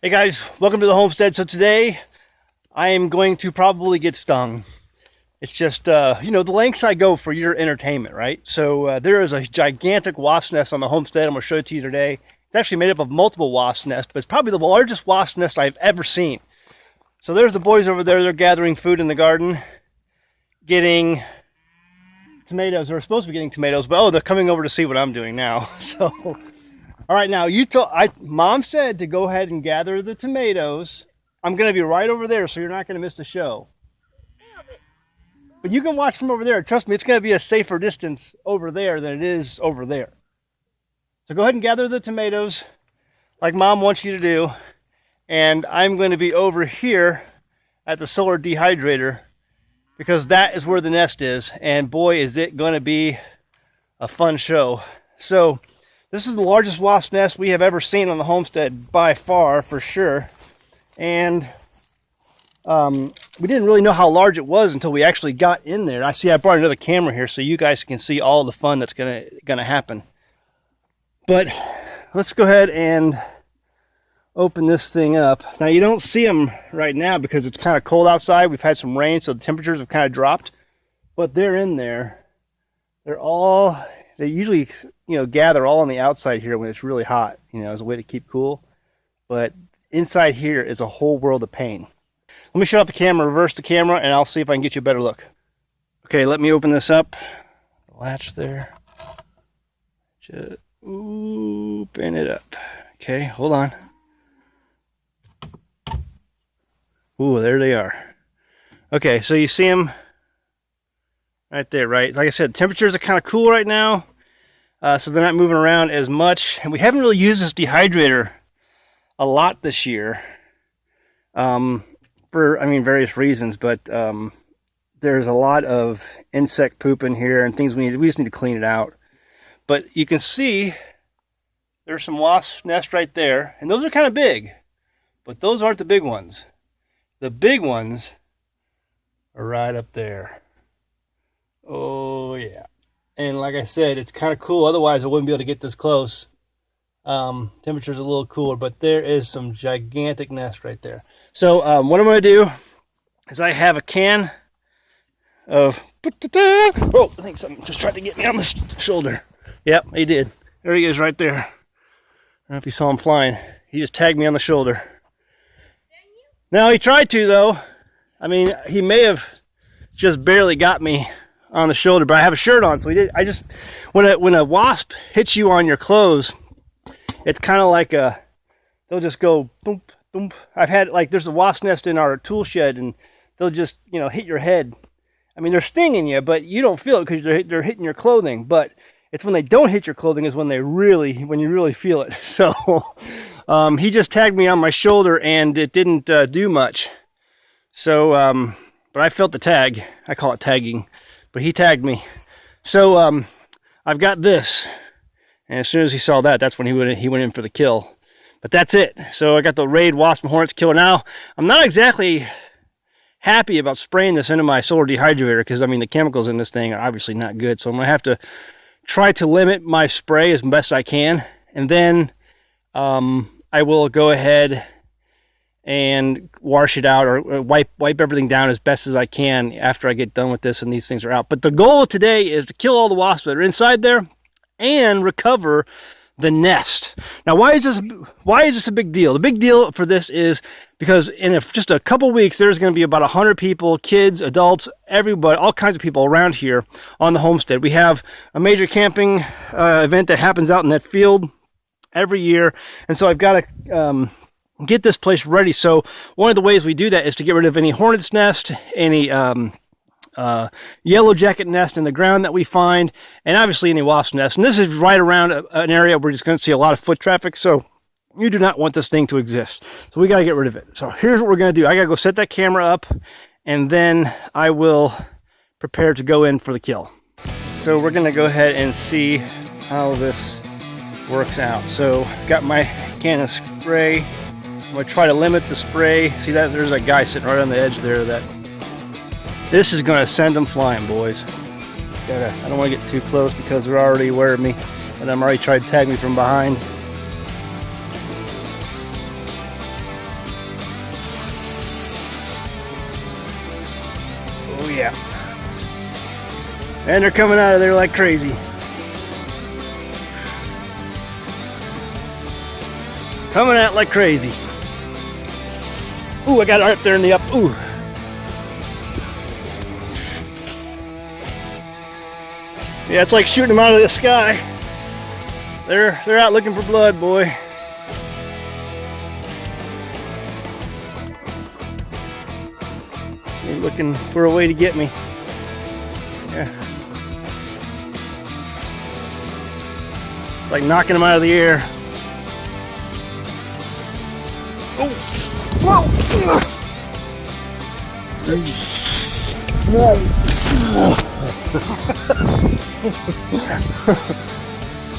Hey guys, welcome to the homestead. So today I am going to probably get stung. It's just, the lengths I go for your entertainment, right? So there is a gigantic wasp nest on the homestead. I'm going to show it to you today. It's actually made up of multiple wasp nests, but it's probably the largest wasp nest I've ever seen. So there's the boys over there. They're gathering food in the garden, getting tomatoes. They're supposed to be getting tomatoes, but they're coming over to see what I'm doing now. So... all right, now Mom said to go ahead and gather the tomatoes. I'm going to be right over there, so you're not going to miss the show. But you can watch from over there. Trust me, it's going to be a safer distance over there than it is over there. So go ahead and gather the tomatoes like Mom wants you to do. And I'm going to be over here at the solar dehydrator because that is where the nest is. And boy, is it going to be a fun show. So... this is the largest wasp nest we have ever seen on the homestead by far, for sure. And we didn't really know how large it was until we actually got in there. I brought another camera here so you guys can see all the fun that's gonna happen. But let's go ahead and open this thing up. Now you don't see them right now because it's kind of cold outside. We've had some rain, so the temperatures have kind of dropped. But they're in there. They usually, gather all on the outside here when it's really hot, as a way to keep cool. But inside here is a whole world of pain. Let me shut off the camera, reverse the camera, and I'll see if I can get you a better look. Okay, let me open this up. The latch there. Just open it up. Okay, hold on. Ooh, there they are. Okay, so you see them right there, right? Like I said, temperatures are kind of cool right now. So they're not moving around as much. And we haven't really used this dehydrator a lot this year. For various reasons. But there's a lot of insect poop in here and things we just need to clean it out. But you can see there's some wasp nests right there. And those are kind of big. But those aren't the big ones. The big ones are right up there. Oh, yeah. And like I said, it's kind of cool. Otherwise, I wouldn't be able to get this close. Temperature's a little cooler, but there is some gigantic nest right there. So what I'm going to do is I have a can of... oh, I think something just tried to get me on the shoulder. Yep, he did. There he is right there. I don't know if you saw him flying. He just tagged me on the shoulder. Now, he tried to, though. He may have just barely got me on the shoulder, but I have a shirt on, so he did. When a wasp hits you on your clothes, it's kind of like they'll just go boom, boom. I've had, there's a wasp nest in our tool shed, and they'll just, hit your head. They're stinging you, but you don't feel it because they're hitting your clothing. But it's when they don't hit your clothing is when you really feel it. So he just tagged me on my shoulder, and it didn't do much. So, but I felt the tag. I call it tagging. But he tagged me. So I've got this. And as soon as he saw that, that's when he went in for the kill. But that's it. So I got the Raid Wasp and Hornets killer. Now, I'm not exactly happy about spraying this into my solar dehydrator because, the chemicals in this thing are obviously not good. So I'm going to have to try to limit my spray as best I can. And then I will go ahead and wash it out or wipe everything down as best as I can after I get done with this and these things are out. But the goal today is to kill all the wasps that are inside there and recover the nest. Now, why is this a big deal? The big deal for this is because in just a couple weeks, there's going to be about 100 people, kids, adults, everybody, all kinds of people around here on the homestead. We have a major camping event that happens out in that field every year. And so I've got to get this place ready. So one of the ways we do that is to get rid of any hornet's nest, any yellow jacket nest in the ground that we find, and obviously any wasp nest. And this is right around an area where we're just going to see a lot of foot traffic. So you do not want this thing to exist. So we got to get rid of it. So here's what we're going to do. I got to go set that camera up, and then I will prepare to go in for the kill. So we're going to go ahead and see how this works out. So got my can of spray. I'm going to try to limit the spray. See that? There's a guy sitting right on the edge there. This is going to send them flying, boys. I don't want to get too close because they're already aware of me. And I'm already trying to tag me from behind. And they're coming out of there like crazy. Coming out like crazy. Ooh, I got it right up there in the up. Ooh. Yeah, it's like shooting them out of the sky. They're out looking for blood, boy. They're looking for a way to get me. Yeah. Like knocking them out of the air. Oh. Whoa.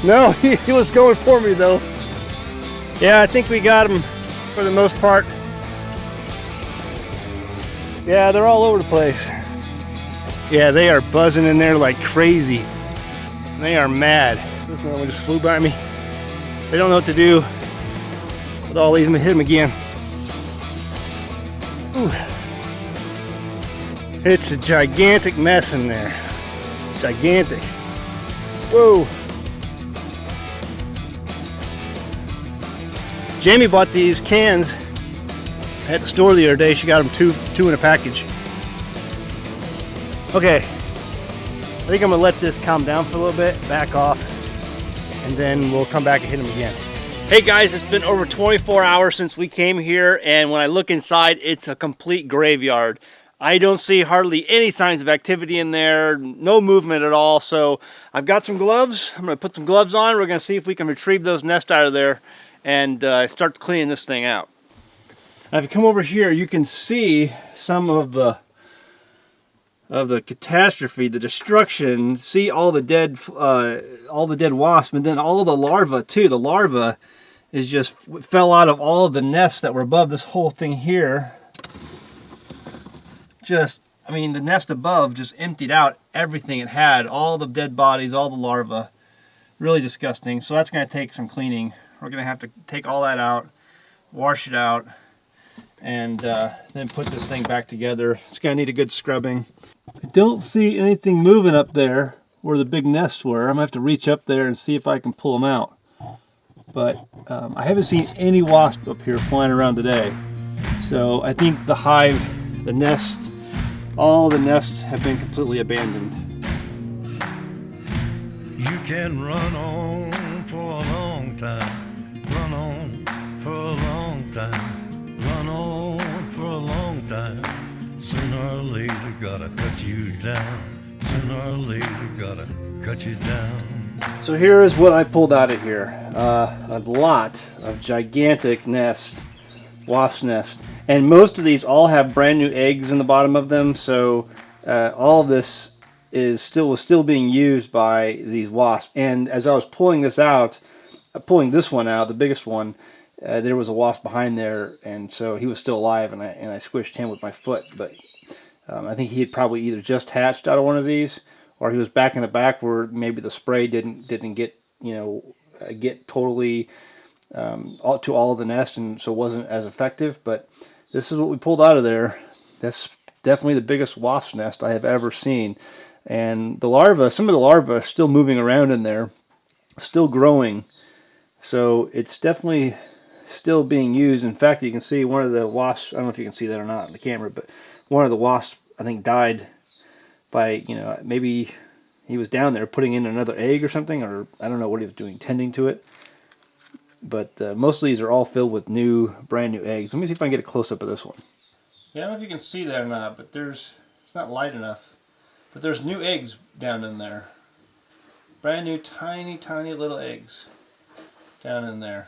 No, he was going for me though. Yeah, I think we got him for the most part. Yeah, they're all over the place. Yeah, they are buzzing in there like crazy. They are mad. This one just flew by me. They don't know what to do with all these. I'm gonna hit him again. Ooh. It's a gigantic mess in there. Gigantic. Whoa. Jamie bought these cans at the store the other day. She got them two in a package. Okay, I think I'm gonna let this calm down for a little bit, back off, and then we'll come back and hit them again. Hey guys, it's been over 24 hours since we came here, and when I look inside, it's a complete graveyard. I don't see hardly any signs of activity in there, no movement at all. So I've got some gloves. I'm gonna put some gloves on. We're gonna see if we can retrieve those nests out of there and start cleaning this thing out. Now if you come over here, you can see some of the catastrophe, the destruction. See all the dead wasps, and then all the larvae too. The larvae is just fell out of all of the nests that were above this whole thing here. I mean, the nest above just emptied out everything it had, all the dead bodies, all the larvae. Really disgusting. So that's going to take some cleaning. We're going to have to take all that out, wash it out, and then put this thing back together. It's going to need a good scrubbing. I don't see anything moving up there where the big nests were. I'm going to have to reach up there and see if I can pull them out. But I haven't seen any wasps up here flying around today. So I think the hive, the nest, all the nests have been completely abandoned. You can run on for a long time, run on for a long time, run on for a long time. Sooner or later gotta cut you down, sooner or later gotta cut you down. So here is what I pulled out of here. A lot of gigantic wasp nest. And most of these all have brand new eggs in the bottom of them, so all of this was still being used by these wasps. And as I was pulling this one out, the biggest one, there was a wasp behind there, and so he was still alive, and I squished him with my foot. But I think he had probably either just hatched out of one of these, or he was back in the back where maybe the spray didn't get get totally to all of the nest, and so it wasn't as effective. But this is what we pulled out of there. That's definitely the biggest wasp nest I have ever seen. And the larvae, some of the larvae are still moving around in there, still growing. So it's definitely still being used. In fact, you can see one of the wasps, I don't know if you can see that or not on the camera, but one of the wasps, I think, died by, maybe he was down there putting in another egg or something, or I don't know what he was doing, tending to it. But most of these are all filled with brand new eggs. Let me see if I can get a close-up of this one. Yeah, I don't know if you can see that or not, but it's not light enough. But there's new eggs down in there. Brand new, tiny, tiny little eggs down in there.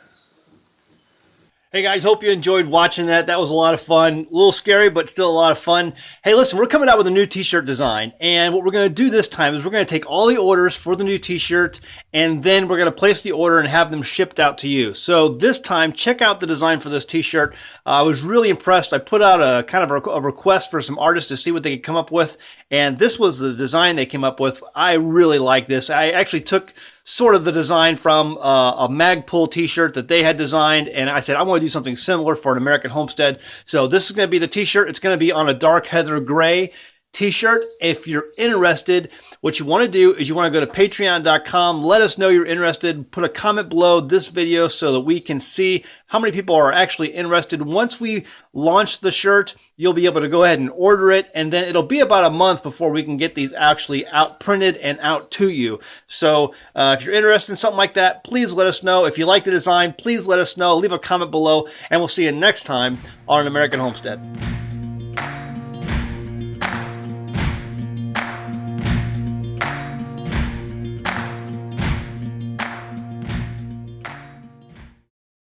Hey guys, hope you enjoyed watching that. That was a lot of fun. A little scary, but still a lot of fun. Hey, listen, we're coming out with a new t-shirt design. And what we're going to do this time is we're going to take all the orders for the new t-shirt, and then we're going to place the order and have them shipped out to you. So this time, check out the design for this t-shirt. I was really impressed. I put out a kind of a request for some artists to see what they could come up with. And this was the design they came up with. I really like this. I actually took sort of the design from a Magpul t-shirt that they had designed, and I said I want to do something similar for an American Homestead. So this is going to be the t-shirt. It's going to be on a dark heather gray, t-shirt. If you're interested, what you want to do is you want to go to patreon.com. Let us know you're interested. Put a comment below this video so that we can see how many people are actually interested. Once we launch the shirt, you'll be able to go ahead and order it, and then it'll be about a month before we can get these actually out printed and out to you. So if you're interested in something like that, please let us know. If you like the design, please let us know. Leave a comment below, and we'll see you next time on An American Homestead.